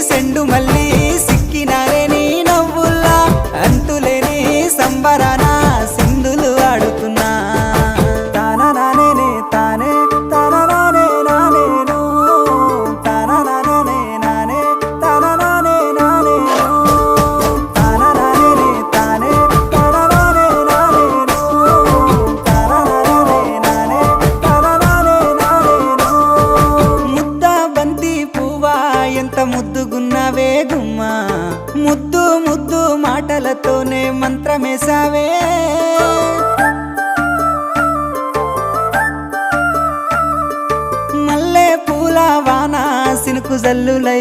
సెండు మళ్ళీ సిక్కినారే నీ నవ్వుల్లా అంతులేని సంబరాన సింధులు ఆడుతున్నా తానా నానే తానే తానా నానే నానేను తానా నానే నానే తానా నానే నానేను తానా నానే తానే తానా నానే నానేను తానా నానే నానే తానా నానే నానేను ముద్ద బంతి పువ్వా ఎంత ముద్దుగున్నావే గుమ్మా ముద్దు ముద్దు మాటలతోనే మంత్రమేసావే మల్లె పూల వాన సినుకు జల్లులై